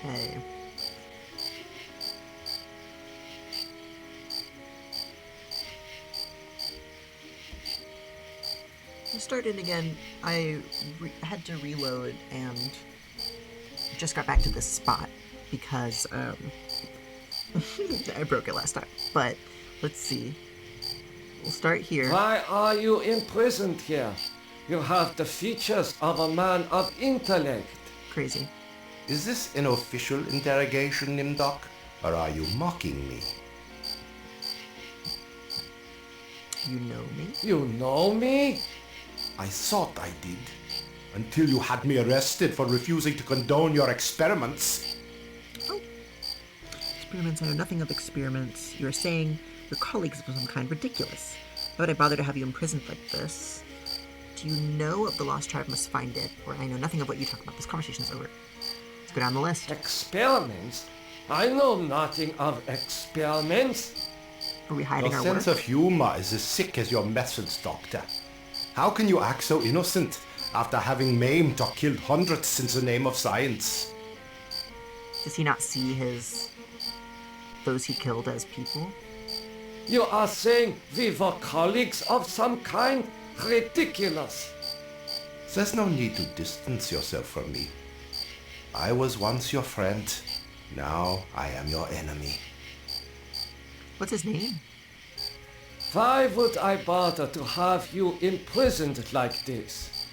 Okay. Started again. I had to reload and just got back to this spot because I broke it last time. But let's see. We'll start here. Why are you imprisoned here? You have the features of a man of intellect. Crazy. Is this an official interrogation, Nimdok? Or are you mocking me? You know me? You know me? I thought I did. Until you had me arrested for refusing to condone your experiments. Oh. Experiments, I know nothing of experiments. You are saying your colleagues of some kind ridiculous. Why would I bother to have you imprisoned like this? Do you know of the lost tribe must find it? Or I know nothing of what you talk about. This conversation is over. Let's go down the list. Experiments? I know nothing of experiments. Are we hiding Your our sense work? of humor is as sick as your methods, Doctor. How can you act so innocent after having maimed or killed hundreds in the name of science? Does he not see those he killed as people? You are saying we were colleagues of some kind? Ridiculous. There's no need to distance yourself from me. I was once your friend. Now I am your enemy. What's his name? Why would I bother to have you imprisoned like this?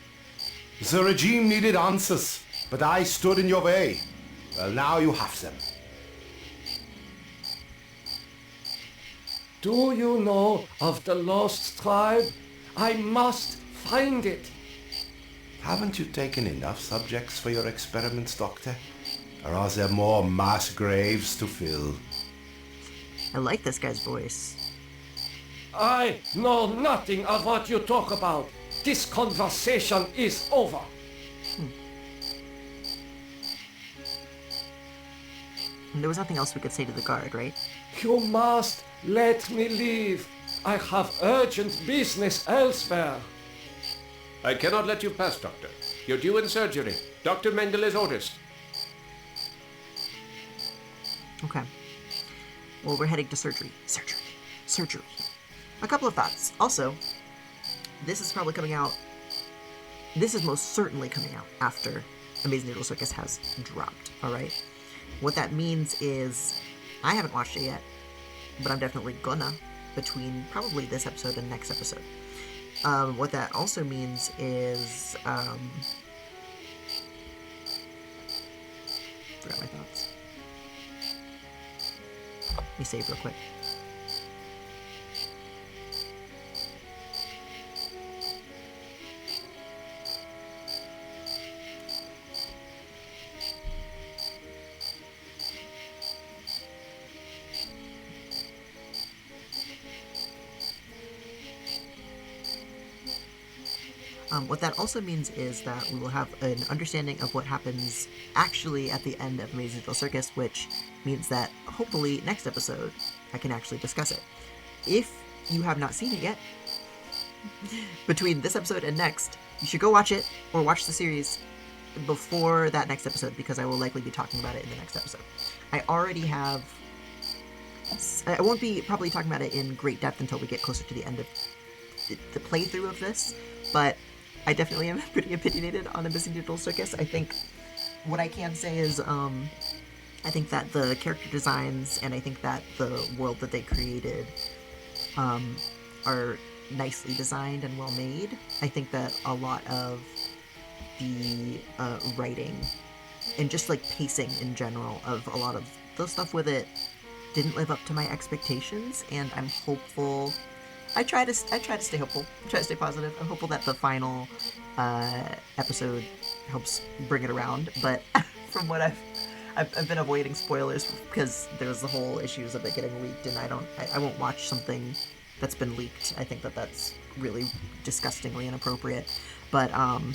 The regime needed answers, but I stood in your way. Well, now you have them. Do you know of the lost tribe? I must find it. Haven't you taken enough subjects for your experiments, Doctor? Or are there more mass graves to fill? I like this guy's voice. I know nothing of what you talk about. This conversation is over. And there was nothing else we could say to the guard, right? You must let me leave. I have urgent business elsewhere. I cannot let you pass, Doctor. You're due in surgery. Dr. Mengeles orders. Okay. Well, we're heading to surgery. Surgery. A couple of thoughts. Also, this is probably coming out... This is most certainly coming out after Amazing Noodle Circus has dropped, alright? What that means is... I haven't watched it yet, but I'm definitely gonna between probably this episode and next episode. What that also means is... forgot my thoughts. Let me save real quick. What that also means is that we will have an understanding of what happens actually at the end of Amazing Noodle Circus, which means that hopefully next episode I can actually discuss it. If you have not seen it yet, between this episode and next, you should go watch it or watch the series before that next episode, because I will likely be talking about it in the next episode. I already have... I won't be probably talking about it in great depth until we get closer to the end of the playthrough of this, but I definitely am pretty opinionated on Amazing Noodle Circus. I think what I can say is I think that the character designs and I think that the world that they created are nicely designed and well made. I think that a lot of the writing and just like pacing in general of a lot of the stuff with it didn't live up to my expectations, and I'm hopeful. I try to stay hopeful. I try to stay positive. I'm hopeful that the final episode helps bring it around. But from what I've been avoiding spoilers because there's the whole issues of it getting leaked, and I won't watch something that's been leaked. I think that that's really disgustingly inappropriate. But from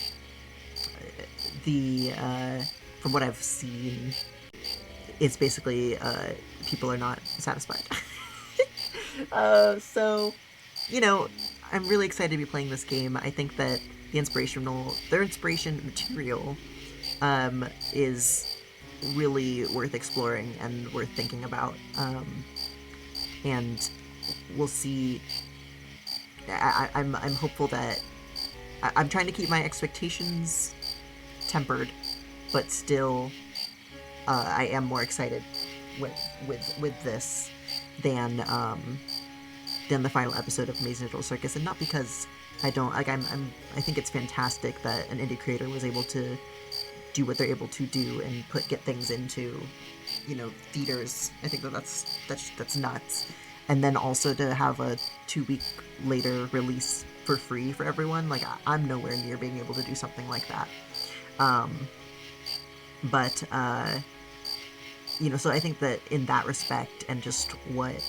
what I've seen, it's basically people are not satisfied. So, you know, I'm really excited to be playing this game. I think that their inspiration material is really worth exploring and worth thinking about. And we'll see. I'm hopeful that I'm trying to keep my expectations tempered, but still, I am more excited with this than the final episode of Amazing Digital Circus, and not because I don't like. I think it's fantastic that an indie creator was able to do what they're able to do and get things into, theaters. I think that's nuts. And then also to have a 2-week later release for free for everyone. Like, I'm nowhere near being able to do something like that. So I think that in that respect, and just what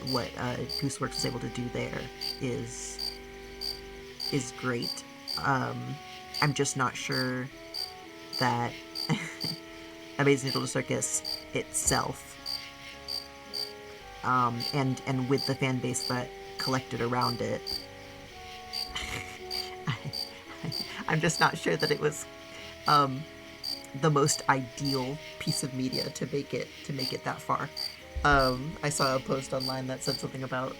Gooseworks was able to do there is great. I'm just not sure that Amazing Digital Circus itself, and with the fan base that collected around it, I'm just not sure that it was the most ideal piece of media to make it that far. I saw a post online that said something about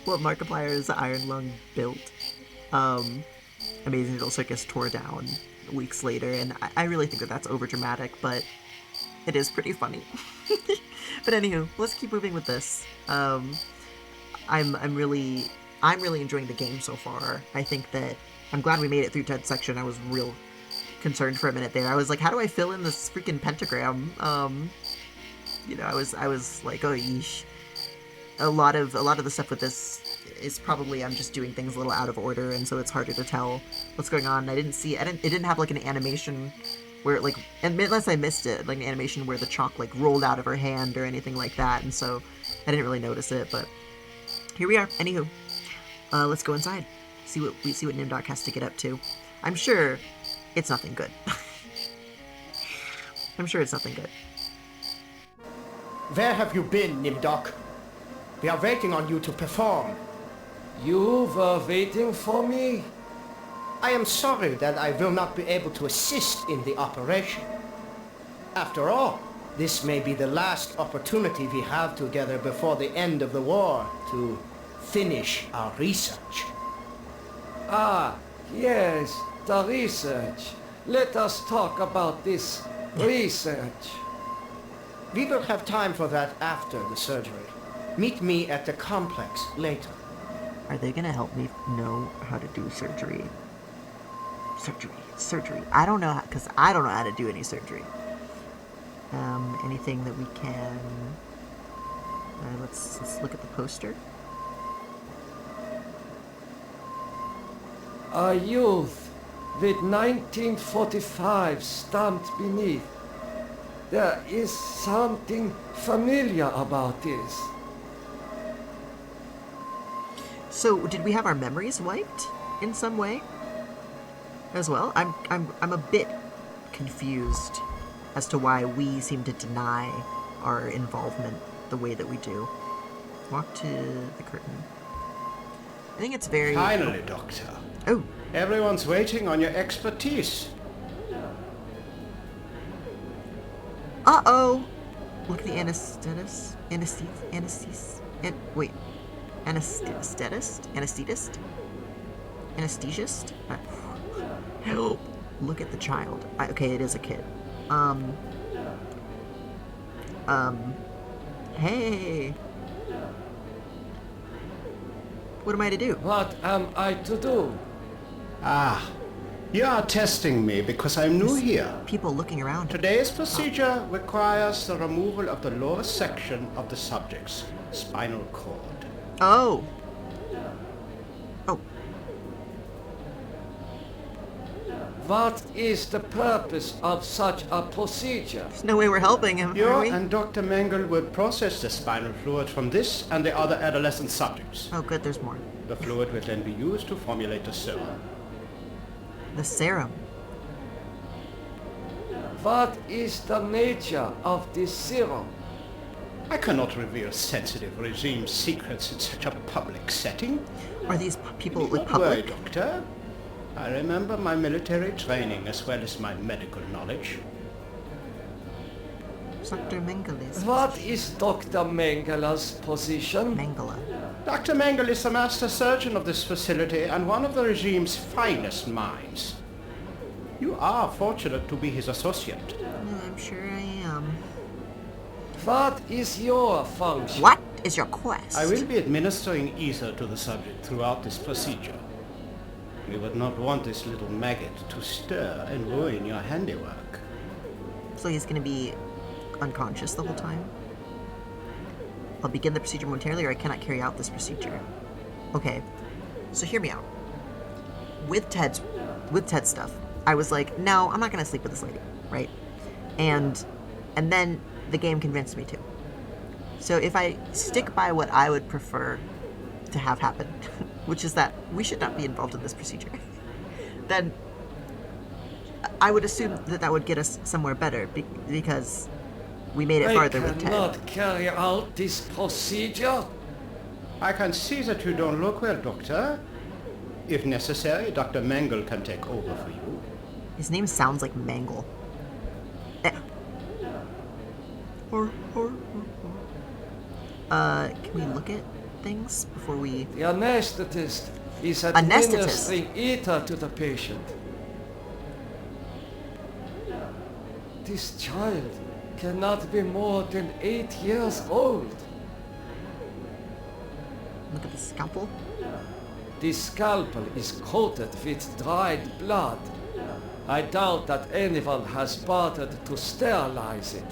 what Markiplier's Iron Lung built. Amazing Digital Circus tore down weeks later, and I really think that that's overdramatic, but it is pretty funny. But anywho, let's keep moving with this. I'm really enjoying the game so far. I think that I'm glad we made it through Ted's section. I was real concerned for a minute there. I was like, how do I fill in this freaking pentagram? I was like, oh yeesh. A lot of the stuff with this is probably I'm just doing things a little out of order, and so it's harder to tell what's going on. It didn't have like an animation where unless I missed it, like an animation where the chalk like rolled out of her hand or anything like that, and so I didn't really notice it, but here we are. Anywho, let's go inside. See what Nimdok has to get up to. I'm sure it's nothing good. I'm sure it's nothing good. Where have you been, Nimdok? We are waiting on you to perform. You were waiting for me? I am sorry that I will not be able to assist in the operation. After all, this may be the last opportunity we have together before the end of the war to finish our research. Ah, yes, the research. Let us talk about this research. We will have time for that after the surgery. Meet me at the complex later. Are they gonna help me know how to do surgery? Surgery. I don't know, because I don't know how to do any surgery. Anything that we can... let's look at the poster. A youth with 1945 stamped beneath. There is something familiar about this. So, did we have our memories wiped in some way as well? I'm a bit confused as to why we seem to deny our involvement the way that we do. Walk to the curtain. I think it's very... Finally, Doctor. Oh. Everyone's waiting on your expertise. Uh-oh! Look at the anesthetist? Anesthetist? Help! Look at the child. Okay, it is a kid. Hey! What am I to do? What am I to do? Ah, you are testing me because I'm new here. People looking around. Today's procedure requires the removal of the lower section of the subject's spinal cord. Oh. Oh. What is the purpose of such a procedure? There's no way we're helping him, You are we? and Dr. Mengele will process the spinal fluid from this and the other adolescent subjects. Oh, good, there's more. The fluid will then be used to formulate the serum. The serum. What is the nature of this serum? I cannot reveal sensitive regime secrets in such a public setting. Are these people Don't with worry, public? Doctor. I remember my military training as well as my medical knowledge. Dr. Mengele's What is Dr. Mengele's position? Mengele. Dr. Mengele is the master surgeon of this facility and one of the regime's finest minds. You are fortunate to be his associate. I'm sure I am. What is your function? What is your quest? I will be administering ether to the subject throughout this procedure. We would not want this little maggot to stir and ruin your handiwork. So he's gonna be unconscious the whole time? I'll begin the procedure momentarily, or I cannot carry out this procedure. Okay, so hear me out. With Ted's stuff, I was like, no, I'm not gonna sleep with this lady, right? And then the game convinced me to. So if I stick by what I would prefer to have happen, which is that we should not be involved in this procedure, then I would assume that would get us somewhere better, because we made it farther with I Ted. cannot carry out this procedure. I can see that you don't look well, Doctor. If necessary, Dr. Mengele can take over for you. His name sounds like Mangle. Can we look at things before we... The anesthetist is Anesthetist? administering ether to the patient. This child cannot be more than 8 years old. Look at the scalpel. The scalpel is coated with dried blood. I doubt that anyone has bothered to sterilize it.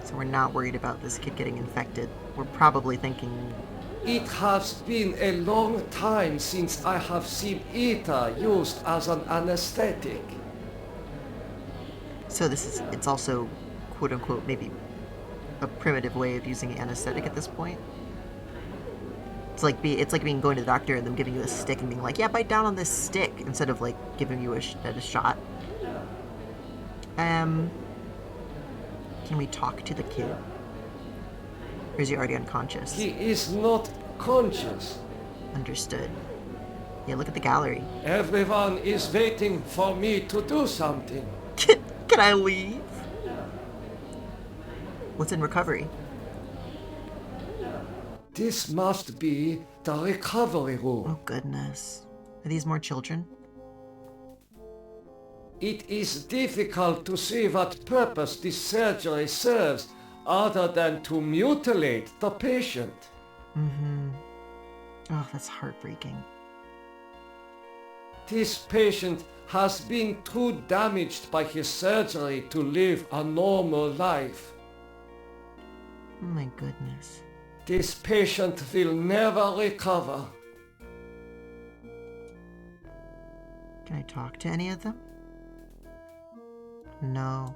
So we're not worried about this kid getting infected. We're probably thinking... It has been a long time since I have seen ether used as an anesthetic. So it's also, quote-unquote, maybe a primitive way of using anesthetic at this point. It's like being going to the doctor and them giving you a stick and being like, yeah, bite down on this stick, instead of like giving you a shot. Can we talk to the kid? Or is he already unconscious? He is not conscious. Understood. Yeah, look at the gallery. Everyone is waiting for me to do something. Can I leave? What's in recovery? This must be the recovery room. Oh goodness. Are these more children? It is difficult to see what purpose this surgery serves other than to mutilate the patient. Oh, that's heartbreaking. This patient has been too damaged by his surgery to live a normal life. Oh my goodness. This patient will never recover. Can I talk to any of them? No.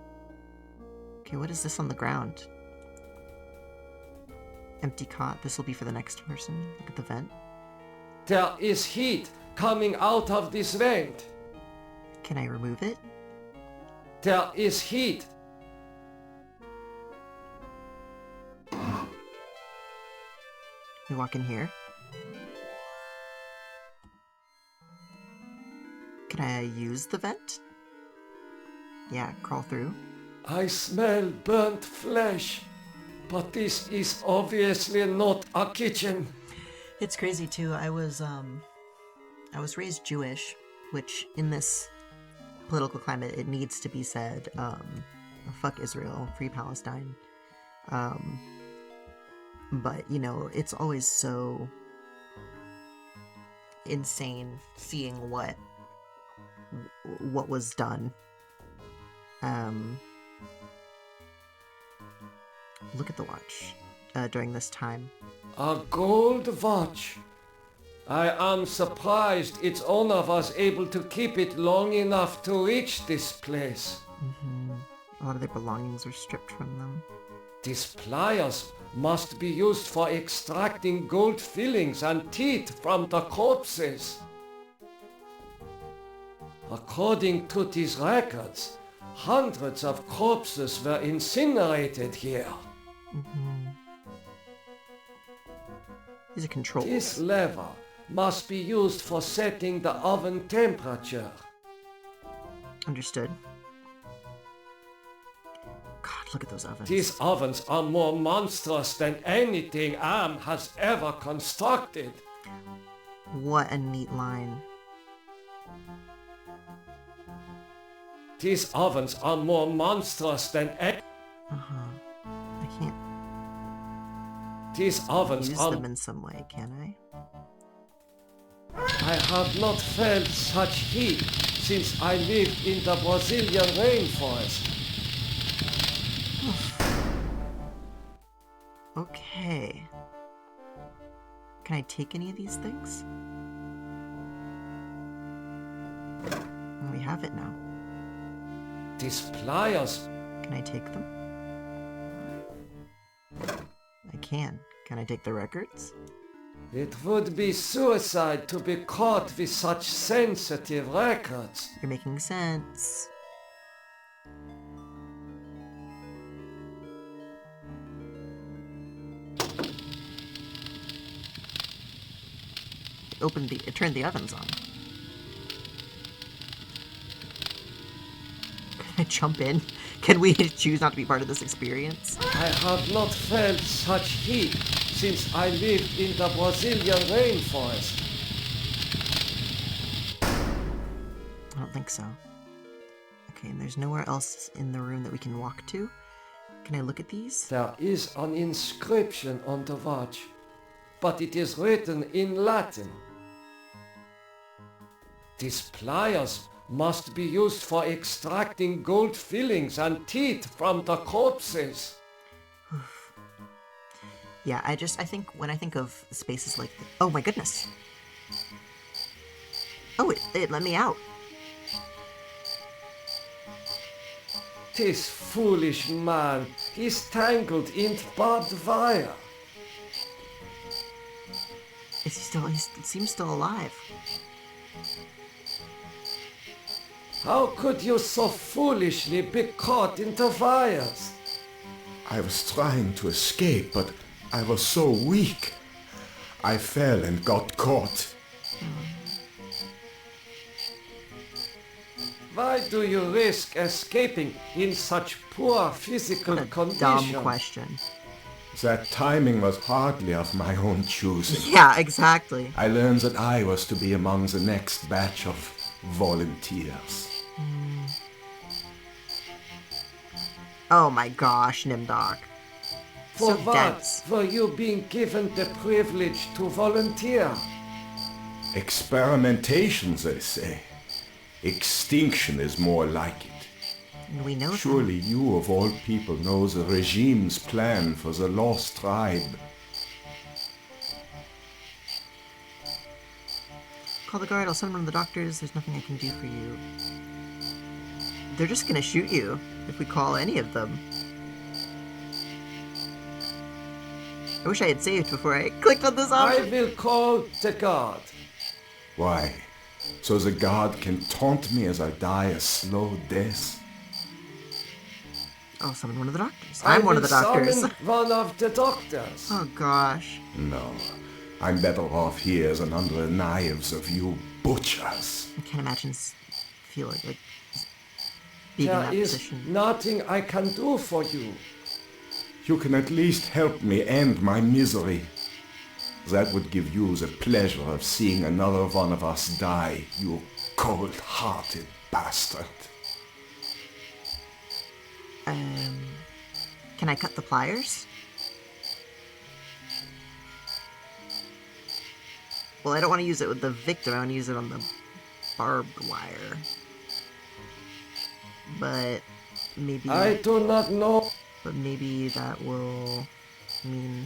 Okay, what is this on the ground? Empty cot. This will be for the next person. Look at the vent. There is heat coming out of this vent. Can I remove it? There is heat. We walk in here. Can I use the vent? Yeah, crawl through. I smell burnt flesh, but this is obviously not a kitchen. It's crazy too. I was raised Jewish, which in this political climate it needs to be said. Fuck Israel, free Palestine. But you know, it's always so insane seeing what was done. Look at the watch during this time. A gold watch. I am surprised its owner was able to keep it long enough to reach this place. A lot of their belongings were stripped from them. These pliers must be used for extracting gold fillings and teeth from the corpses. According to these records, hundreds of corpses were incinerated here. These are controls. This lever must be used for setting the oven temperature. Understood. God, look at those ovens. These ovens are more monstrous than anything Am has ever constructed. What a neat line. These ovens are more monstrous than I can't These ovens use are... them in some way, can I? I have not felt such heat since I lived in the Brazilian rainforest. Okay. Can I take any of these things? We have it now. These pliers... Can I take them? I can. Can I take the records? It would be suicide to be caught with such sensitive records. You're making sense. It turned the ovens on. Can I jump in? Can we choose not to be part of this experience? I have not felt such heat since I lived in the Brazilian rainforest. I don't think so. Okay, and there's nowhere else in the room that we can walk to. Can I look at these? There is an inscription on the watch, but it is written in Latin. These pliers must be used for extracting gold fillings and teeth from the corpses. Yeah, I think when I think of spaces like this... Oh my goodness! Oh, it let me out. This foolish man is tangled in barbed wire. Is he still... He seems still alive. How could you so foolishly be caught in the wires? I was trying to escape, but I was so weak. I fell and got caught. Why do you risk escaping in such poor physical What a condition? dumb question. That timing was hardly of my own choosing. Yeah, exactly. I learned that I was to be among the next batch of volunteers. Oh my gosh, Nimdok. For So what dense. were you being given the privilege to volunteer? Experimentation, they say. Extinction is more like it. And we know that. Surely you of all people know the regime's plan for the lost tribe. Call the guard, I'll send one of the doctors. There's nothing I can do for you. They're just gonna shoot you if we call any of them. I wish I had saved before I clicked on this I option. will call the guard. Why? So the guard can taunt me as I die a slow death? I'll summon one of the doctors. I I'm one of will the doctors. summon one of the doctors. Oh gosh. No. I'm better off here than under the knives of you butchers. I can't imagine feeling like being in There that is position. nothing I can do for you. You can at least help me end my misery. That would give you the pleasure of seeing another one of us die, you cold-hearted bastard. Can I cut the pliers? Well, I don't want to use it with the victim. I want to use it on the barbed wire. But maybe... I do not know. But maybe that will mean...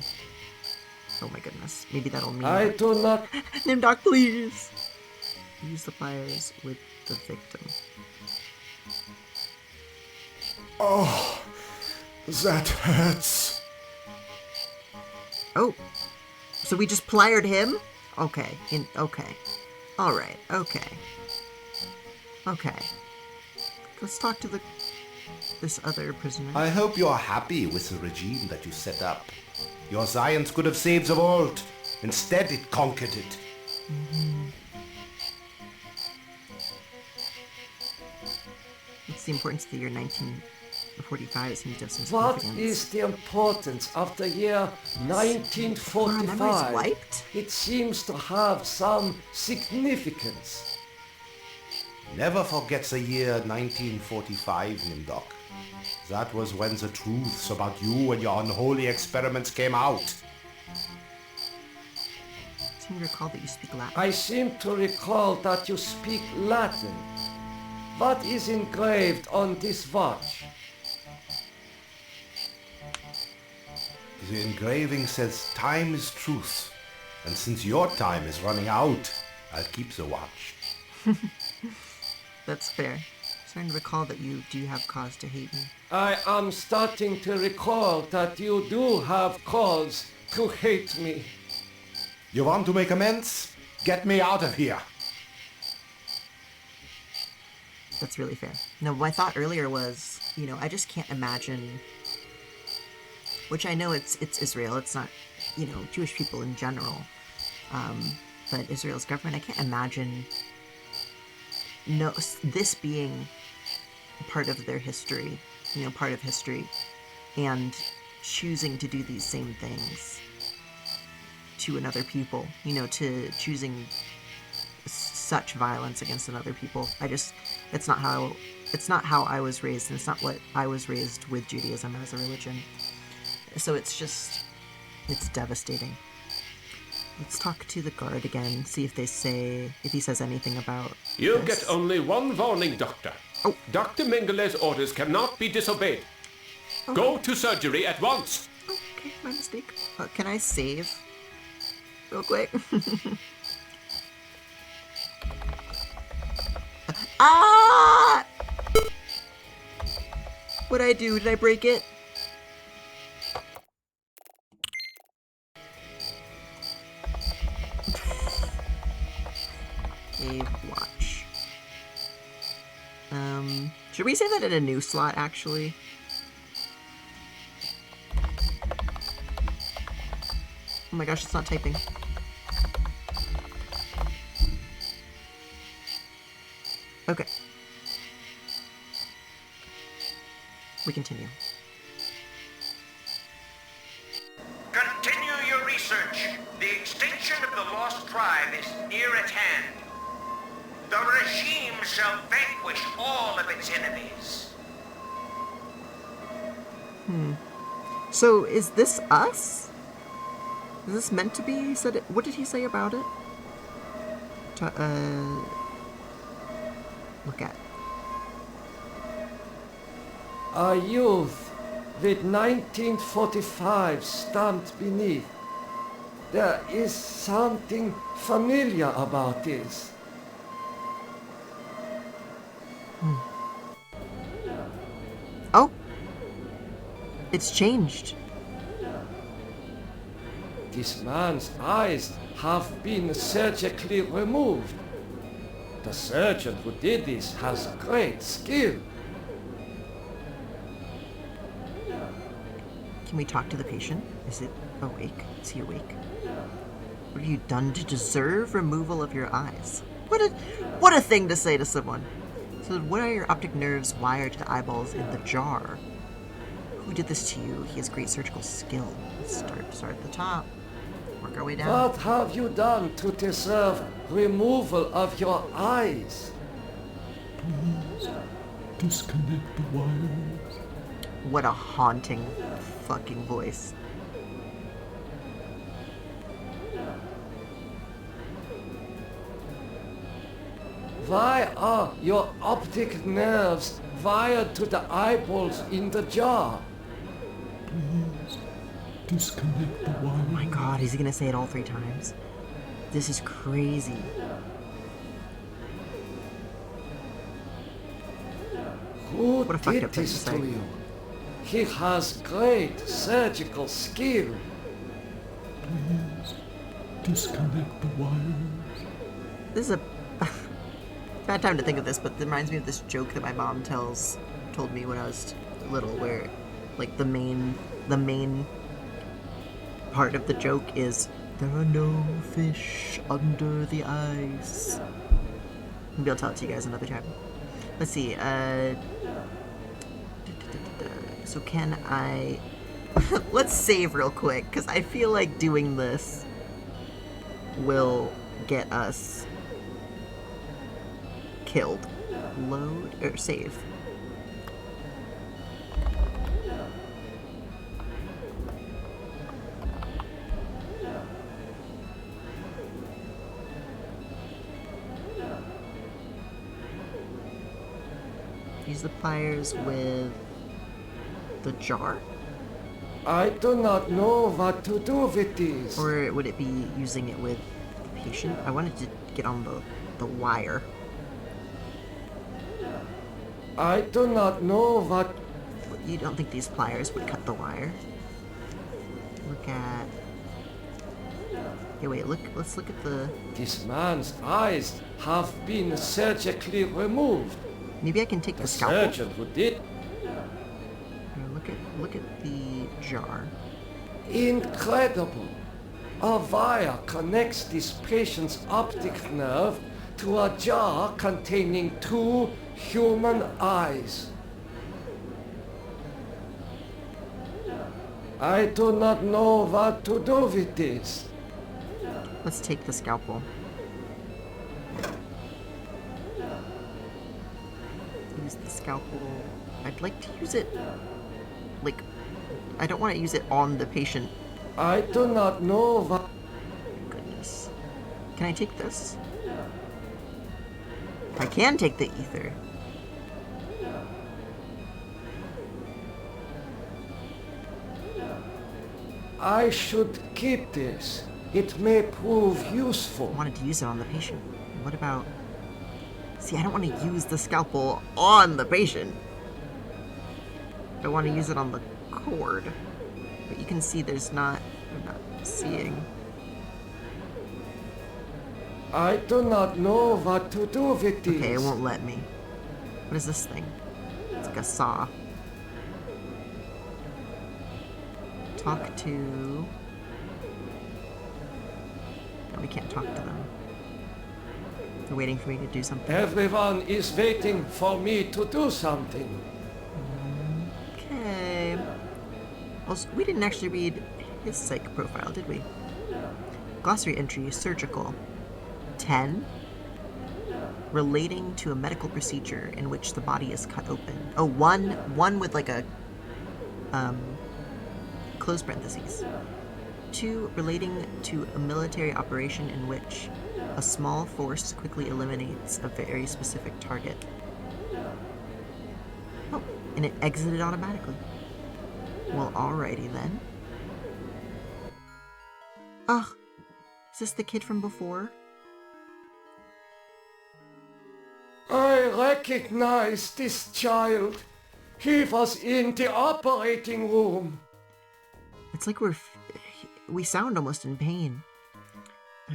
Oh my goodness. Maybe that'll mean... I do not. Nimdok, please! Use the pliers with the victim. Oh, that hurts. Oh! So we just pliered him? Okay. Okay. Alright. Okay. Okay. Let's talk to this other prisoner. I hope you are happy with the regime that you set up. Your science could have saved the world. Instead, it conquered it. What's the importance of the year 19... 45 seems to have some What significance. is the importance of the year Memory's 1945? wiped? It seems to have some significance. Never forget the year 1945, Nimdok. That was when the truths about you and your unholy experiments came out. I seem to recall that you speak Latin. I seem to recall that you speak Latin. What is engraved on this watch? The engraving says time is truth. And since your time is running out, I'll keep the watch. That's fair. I'm starting to recall that you do have cause to hate me. I am starting to recall that you do have cause to hate me. You want to make amends? Get me out of here. That's really fair. No, my thought earlier was, you know, I just can't imagine, which I know it's Israel, it's not, you know, Jewish people in general, but Israel's government, I can't imagine this being part of their history, you know, part of history, and choosing to do these same things to another people, you know, to choosing such violence against another people. It's not how I was raised, and it's not what I was raised with Judaism as a religion. So it's devastating. Let's talk to the guard again, see if he says anything about You this. get only one warning, Doctor. Oh. Dr. Mengeles' orders cannot be disobeyed. Okay. Go to surgery at once. Okay, my mistake. Can I save? Real quick. Ah! What'd I do? Did I break it? Save watch. Should we save that in a new slot, actually? Oh my gosh, it's not typing. Okay. We continue. Continue your research. The extinction of the lost tribe is near at hand. The regime shall vanquish all of its enemies. So, is this us? Is this meant to be? He said it. What did he say about it? Look at. A youth with 1945 stamped beneath. There is something familiar about this. Oh! It's changed. This man's eyes have been surgically removed. The surgeon who did this has great skill. Can we talk to the patient? Is it awake? Is he awake? What have you done to deserve removal of your eyes? What a thing to say to someone. So what are your optic nerves wired to the eyeballs in the jar? Who did this to you? He has great surgical skill. Let's start at the top. Work our way down. What have you done to deserve removal of your eyes? Please disconnect the wires. What a haunting fucking voice. Why are your optic nerves wired to the eyeballs in the jar? Please disconnect the wires. Oh my god, is he gonna say it all 3 times? This is crazy. Who What a fucked did up thing this to to say. you? He has great surgical skill. Please disconnect the wires. This is a bad time to think of this, but it reminds me of this joke that my mom told me when I was little, where like the main part of the joke is there are no fish under the ice. Maybe I'll tell it to you guys another time. Let's see. So can I... Let's save real quick, because I feel like doing this will get us killed. Load, or save. Use the pliers with the jar? I do not know what to do with this. Or would it be using it with the patient? I wanted to get on the wire. I do not know what... You don't think these pliers would cut the wire? Look at... Hey, wait, let's look at the... This man's eyes have been surgically removed. Maybe I can take the The scalpel? surgeon who did... Here, look at the jar. Incredible! A wire connects this patient's optic nerve to a jar containing 2 human eyes. I do not know what to do with this. Let's take the scalpel. Use the scalpel. I'd like to use it, like, I don't want to use it on the patient. I do not know what... Goodness. Can I take this? I can take the ether. I should keep this. It may prove useful. I wanted to use it on the patient. What about... See, I don't want to use the scalpel on the patient. I want to use it on the cord. But you can see there's not... I'm not seeing. I do not know what to do with this. Okay, it won't let me. What is this thing? It's like a saw. Talk to... No, we can't talk to them. They're waiting for me to do something. Everyone is waiting for me to do something. Okay. Also, we didn't actually read his psych profile, did we? Glossary entry, surgical. 10. Relating to a medical procedure in which the body is cut open. Oh, one with like a close parentheses. 2. Relating to a military operation in which a small force quickly eliminates a very specific target. Oh, and it exited automatically. Well, alrighty then. Ugh, is this the kid from before? I recognize this child. He was in the operating room. It's like we sound almost in pain.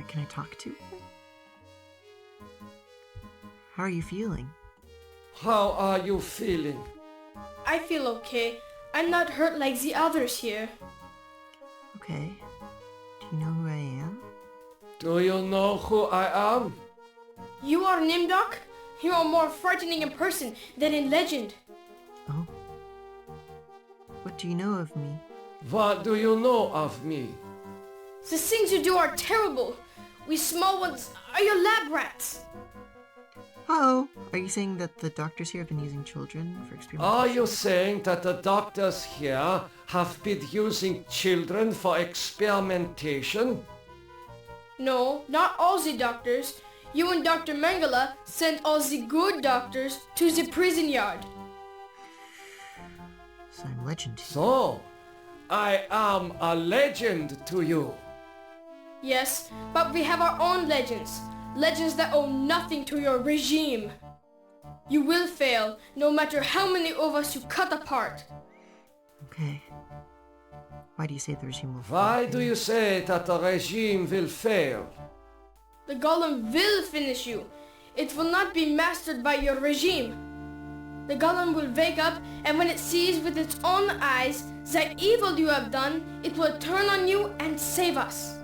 Can I talk to him? How are you feeling? How are you feeling? I feel okay. I'm not hurt like the others here. Okay. Do you know who I am? Do you know who I am? You are Nimdok? You are more frightening in person than in legend. Oh. What do you know of me? What do you know of me? The things you do are terrible. We small ones are your lab rats. Oh, are you saying that the doctors here have been using children for experimentation? Are you saying that the doctors here have been using children for experimentation? No, not all the doctors. You and Dr. Mengele sent all the good doctors to the prison yard. So I'm legend. So, I am a legend to you. Yes, but we have our own legends. Legends that owe nothing to your regime. You will fail, no matter how many of us you cut apart. Okay. Why do you say the regime will fail? Why do you say that the regime will fail? The golem will finish you. It will not be mastered by your regime. The golem will wake up, and when it sees with its own eyes the evil you have done, it will turn on you and save us.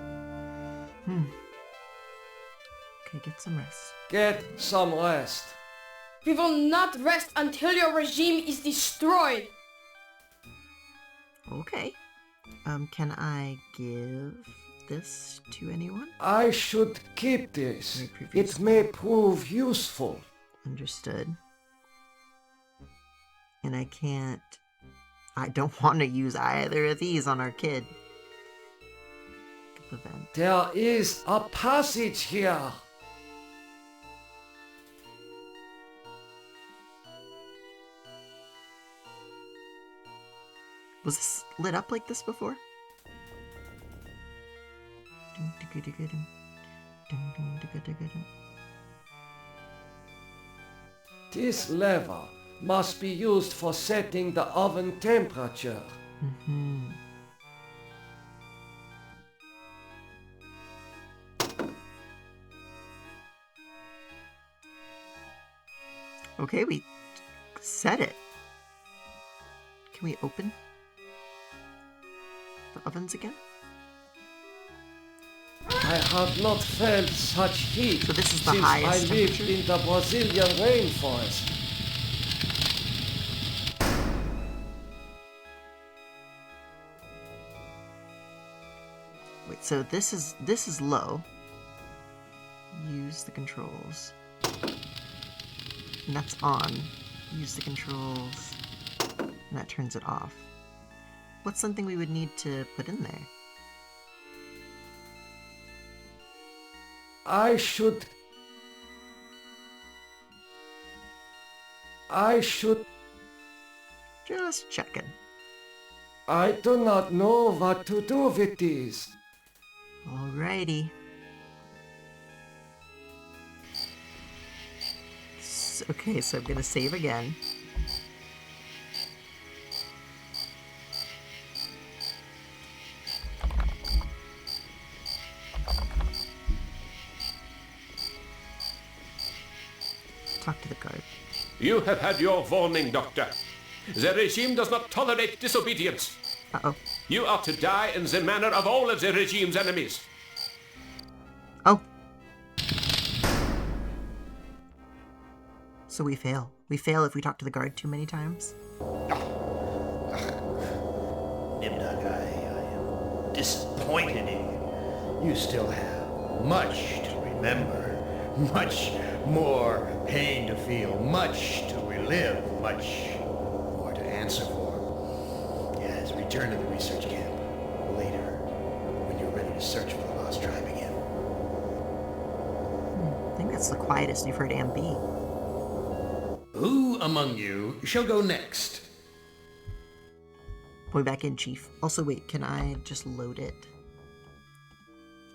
Okay, get some rest. Get some rest. We will not rest until your regime is destroyed. Okay. Can I give this to anyone? I should keep this. Very previous. It may prove useful. Understood. And I don't want to use either of these on our kid. Get the vent. There is a passage here. Was this lit up like this before? This lever must be used for setting the oven temperature. Mm-hmm. Okay, we set it. Can we open the ovens again? I have not felt such heat So this is the since highest I lived temperature? in the Brazilian rainforest. Wait, so this is low. Use the controls. And that's on. Use the controls. And that turns it off. What's something we would need to put in there? I should Just checking. I do not know what to do with these. Alrighty. Okay, so I'm gonna save again. Talk to the guard. You have had your warning, Doctor. The regime does not tolerate disobedience. Uh-oh. You are to die in the manner of all of the regime's enemies. Oh. So we fail. We fail if we talk to the guard too many times. Nimdok, I am disappointed in you. You still have much to remember, much more pain to feel, much to relive, much more to answer for. Yes, return to the research camp later when you're ready to search for the lost tribe again. I think that's the quietest you've heard Am be. Who among you shall go next? Going back in, Chief. Also, wait, can I just load it?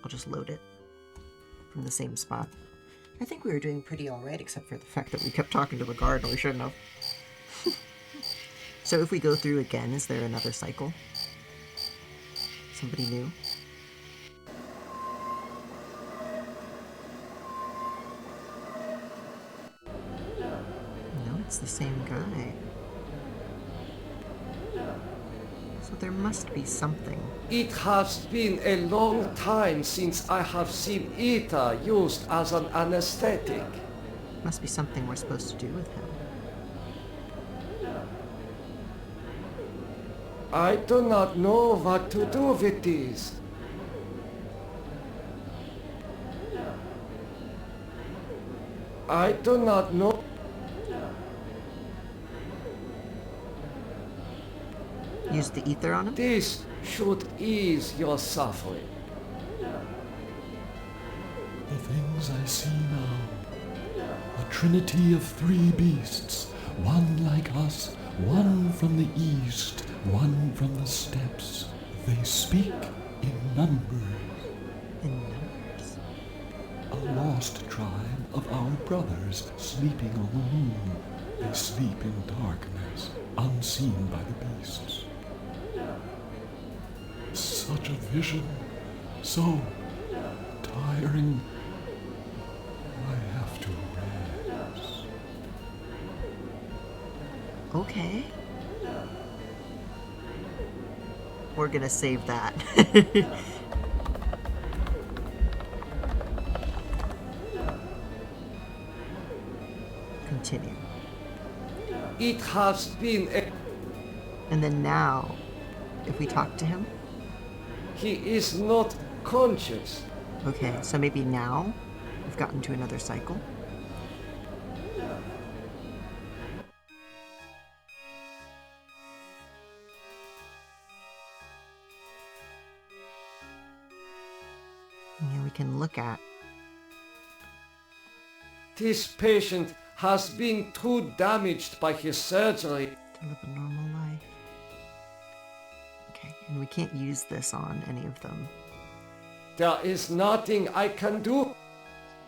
I'll just load it from the same spot. I think we were doing pretty alright, except for the fact that we kept talking to the guard and we shouldn't have. So if we go through again, is there another cycle? Somebody new? No, it's the same guy. So there must be something. It has been a long time since I have seen ether used as an anesthetic. Must be something we're supposed to do with him. I do not know what to do with these. I do not know. Use the ether on him? This should ease your suffering. The things I see now, a trinity of three beasts, one like us, one from the east, one from the steppes. They speak in numbers. In numbers. A lost tribe of our brothers sleeping on the moon. They sleep in darkness, unseen by the beasts. Such a vision, so tiring. I have to rest. Okay. We're gonna save that. Continue. It has been a... And then now, if we talk to him? He is not conscious. Okay, so maybe now we've gotten to another cycle. Yeah, we can look at. This patient has been too damaged by his surgery. To live a normal life. Okay, and we can't use this on any of them. There is nothing I can do.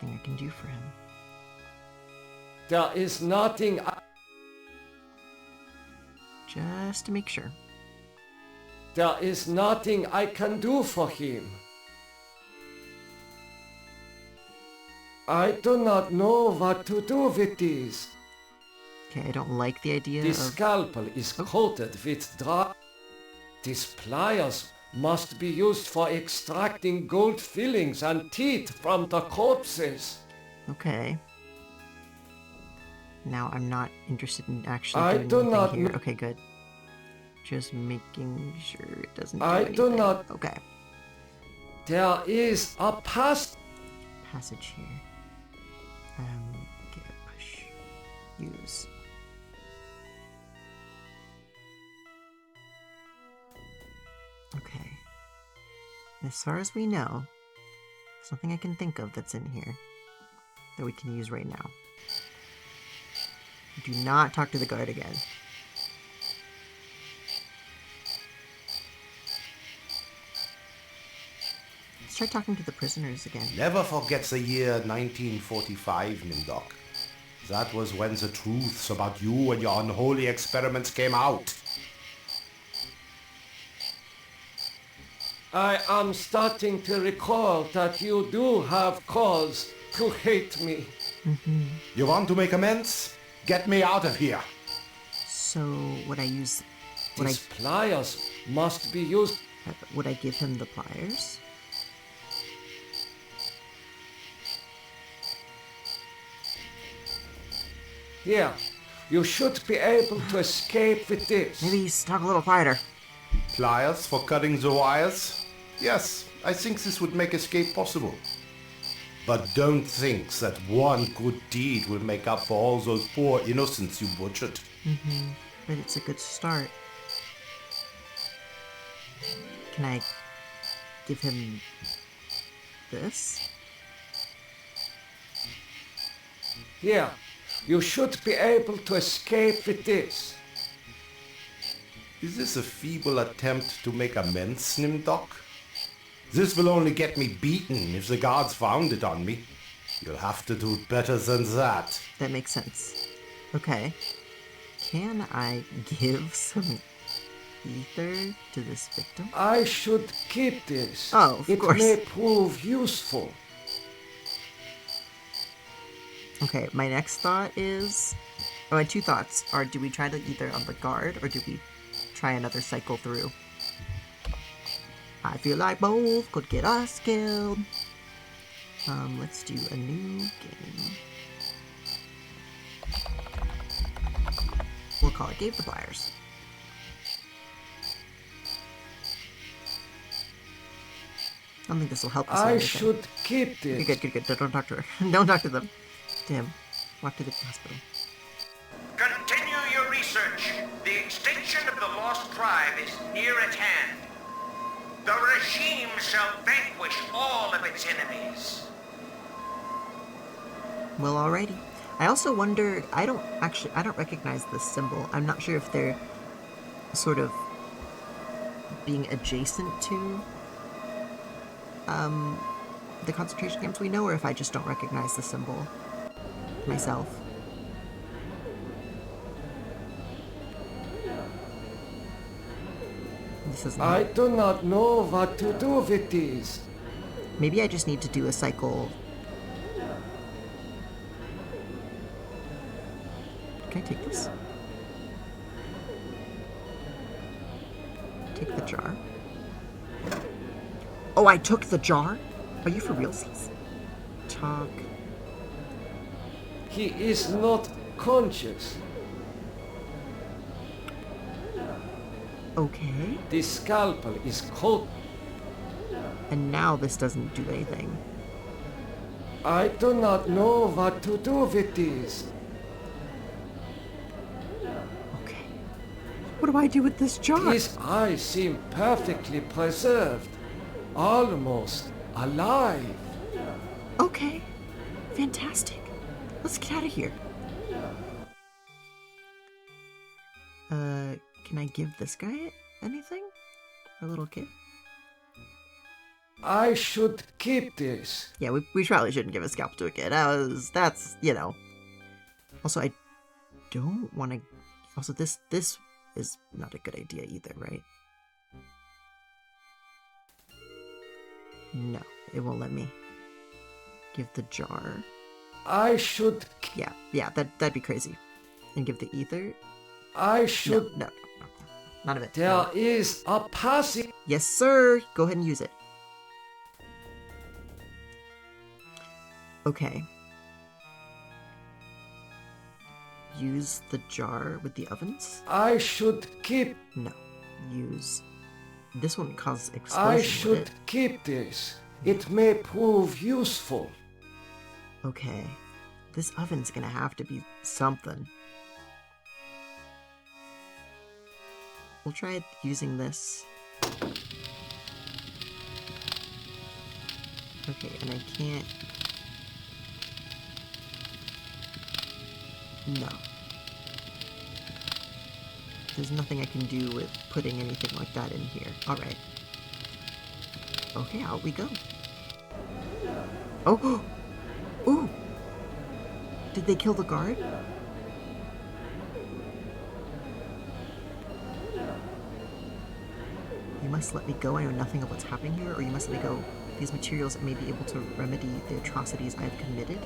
Nothing I can do for him. There is nothing Just to make sure. There is nothing I can do for him. I do not know what to do with this. Okay, I don't like the idea The of... scalpel is coated with dry. These pliers must be used for extracting gold fillings and teeth from the corpses. Okay. Now I'm not interested in actually I doing do anything not here. kn- Okay, good. Just making sure it doesn't do I anything. do not- Okay. There is a past. Passage here. Give it push. Use. Okay. As far as we know, there's nothing I can think of that's in here that we can use right now. Do not talk to the guard again. Let's try talking to the prisoners again. Never forget the year 1945, Nimdok. That was when the truths about you and your unholy experiments came out. I am starting to recall that you do have cause to hate me. You want to make amends? Get me out of here. So would I use? Would These pliers must be used. would I give him the pliers? Here, you should be able to escape with this. Maybe he's talk a little quieter. Pliers for cutting the wires? Yes, I think this would make escape possible. But don't think that one good deed will make up for all those poor innocents you butchered. But it's a good start. Can I give him this? Here, you should be able to escape with this. Is this a feeble attempt to make amends, Nimdok? This will only get me beaten if the guards found it on me. You'll have to do better than that. That makes sense. Okay. Can I give some ether to this victim? I should keep this. Oh, of it course. may prove useful. Okay, my next thought is... Oh, my two thoughts are, do we try to either on the guard, or do we try another cycle through? I feel like both could get us killed. Let's do a new game. We'll call it Gave the Pliers. I don't think this will help us. I should keep this. Okay, good. Don't talk to her. Don't talk to them. To him. Walk to the hospital. Continue your research. The extinction of the lost tribe is near at hand. The regime shall vanquish all of its enemies. Well, alrighty. I also wonder, I don't recognize this symbol. I'm not sure if they're sort of being adjacent to the concentration camps we know, or if I just don't recognize the symbol myself. This is I not... do not know what to do with these. Maybe I just need to do a cycle. Can I take this? Take the jar. Oh, I took the jar? Are you for realsies? Talk. He is not conscious. Okay. The scalpel is cold. And now this doesn't do anything. I do not know what to do with these. Okay. What do I do with this jar? These eyes seem perfectly preserved. Almost alive. Okay. Fantastic. Let's get out of here. Can I give this guy anything? Our little kid? I should keep this. Yeah, we probably shouldn't give a scalpel to a kid. That's, you know. Also, I don't want to... Also, this is not a good idea either, right? No, it won't let me give the jar. I should... Yeah, that'd be crazy. And give the ether? I should... No. None of it. There No. is a passing... Yes, sir! Go ahead and use it. Okay. Use the jar with the ovens? I should keep... No. Use... This wouldn't cause explosion, I would should it? keep this. It may prove useful. Okay. This oven's gonna have to be something. We'll try using this. Okay, and I can't... No. There's nothing I can do with putting anything like that in here. Alright. Okay, out we go. Oh! Ooh! Did they kill the guard? You must let me go. I know nothing of what's happening here, or you must let me go. These materials may be able to remedy the atrocities I've committed.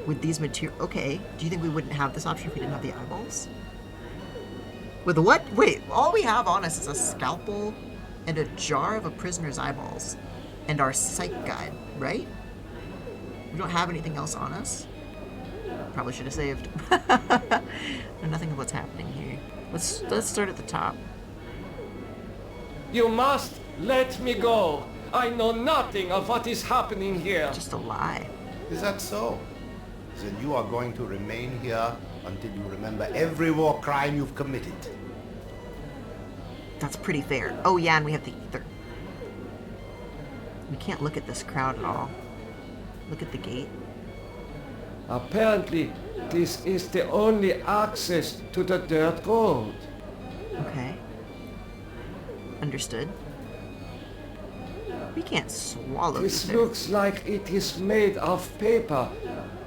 With these materials... Okay, do you think we wouldn't have this option if we didn't have the eyeballs? With the what? Wait, all we have on us is a scalpel and a jar of a prisoner's eyeballs. And our psych guide, right? We don't have anything else on us? Probably should have saved. I know nothing of what's happening here. Let's start at the top. You must let me go. I know nothing of what is happening here. Just a lie. Is that so? Then you are going to remain here until you remember every war crime you've committed. That's pretty fair. Oh yeah, and we have the ether. We can't look at this crowd at all. Look at the gate. Apparently, this is the only access to the dirt road. Okay. Understood. We can't swallow This ether. looks like it is made of paper,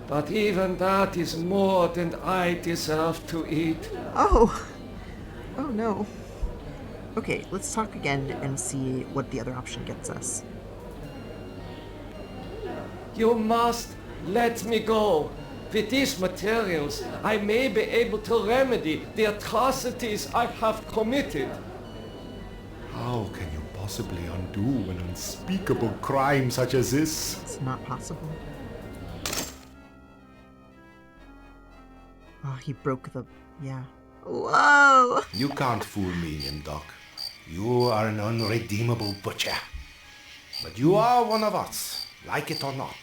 but even that is more than I deserve to eat. Oh! Oh no. Okay, let's talk again and see what the other option gets us. You must let me go. With these materials, I may be able to remedy the atrocities I have committed. How can you possibly undo an unspeakable crime such as this? It's not possible. Oh, he broke the... yeah. Whoa! You can't fool me, Nimdok. You are an unredeemable butcher. But you are one of us, like it or not.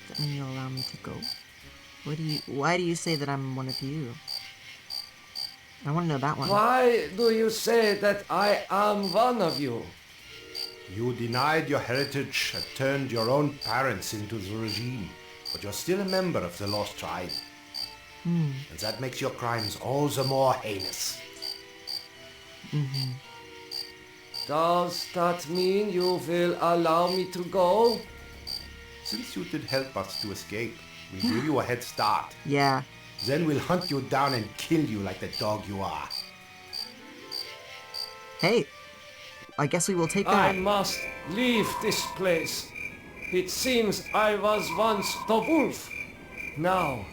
Doesn't you allow me to go? Why do you say that I'm one of you? I want to know that one. Why do you say that I am one of you? You denied your heritage and turned your own parents into the regime, but you're still a member of the lost tribe. And that makes your crimes all the more heinous. Does that mean you will allow me to go? Since you did help us to escape, we'll give you a head start. Yeah. Then we'll hunt you down and kill you like the dog you are. Hey, I guess we will take that. I must leave this place. It seems I was once the wolf. Now,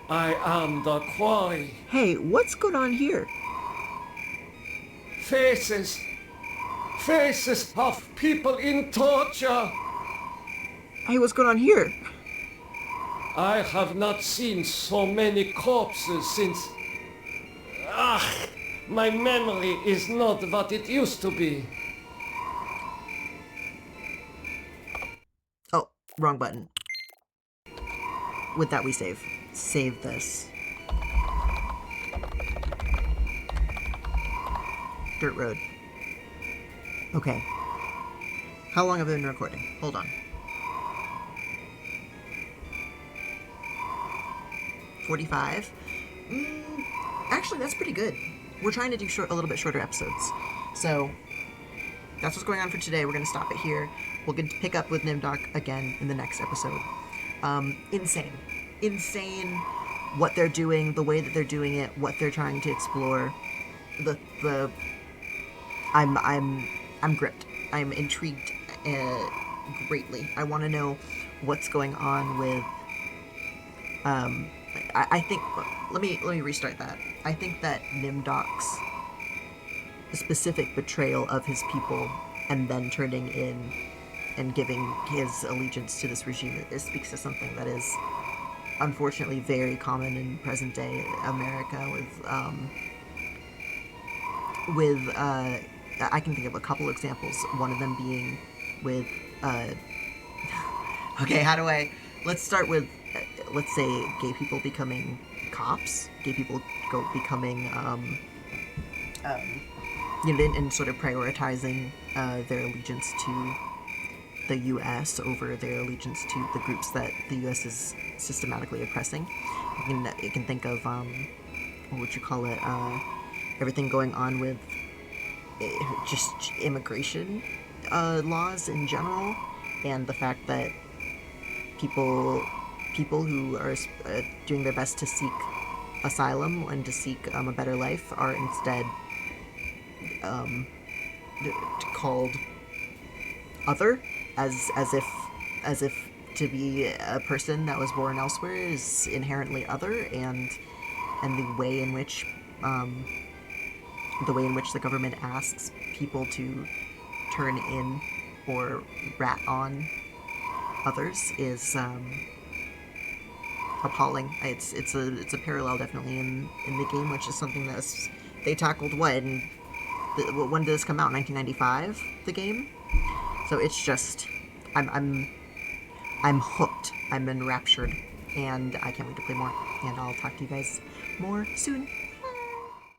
I am the quarry. Hey, what's going on here? Faces. Faces of people in torture. Hey, what's going on here? I have not seen so many corpses since... my memory is not what it used to be. Oh, wrong button. With that, we save. Save this. Dirt road. Okay. How long have I been recording? Hold on. 45? Actually, that's pretty good. We're trying to do a little bit shorter episodes. So, that's what's going on for today. We're going to stop it here. We'll get to pick up with Nimdok again in the next episode. Insane. Insane what they're doing, the way that they're doing it, what they're trying to explore. I'm gripped. I'm intrigued greatly. I want to know what's going on with I think let me restart that. I think that Nimdok's specific betrayal of his people and then turning in and giving his allegiance to this regime, it speaks to something that is unfortunately very common in present day America I can think of a couple examples, one of them being with okay, let's start with let's say gay people becoming cops, gay people becoming and sort of prioritizing their allegiance to the U.S. over their allegiance to the groups that the U.S. is systematically oppressing. You can think of what would you call it? Everything going on with just immigration laws in general, and the fact that people who are doing their best to seek asylum and to seek a better life are instead called other, as if to be a person that was born elsewhere is inherently other, and the way in which the government asks people to turn in or rat on others is appalling. It's a parallel definitely in the game, which is something that they tackled when did this come out? 1995, the game. So it's just I'm hooked. I'm enraptured, and I can't wait to play more. And I'll talk to you guys more soon.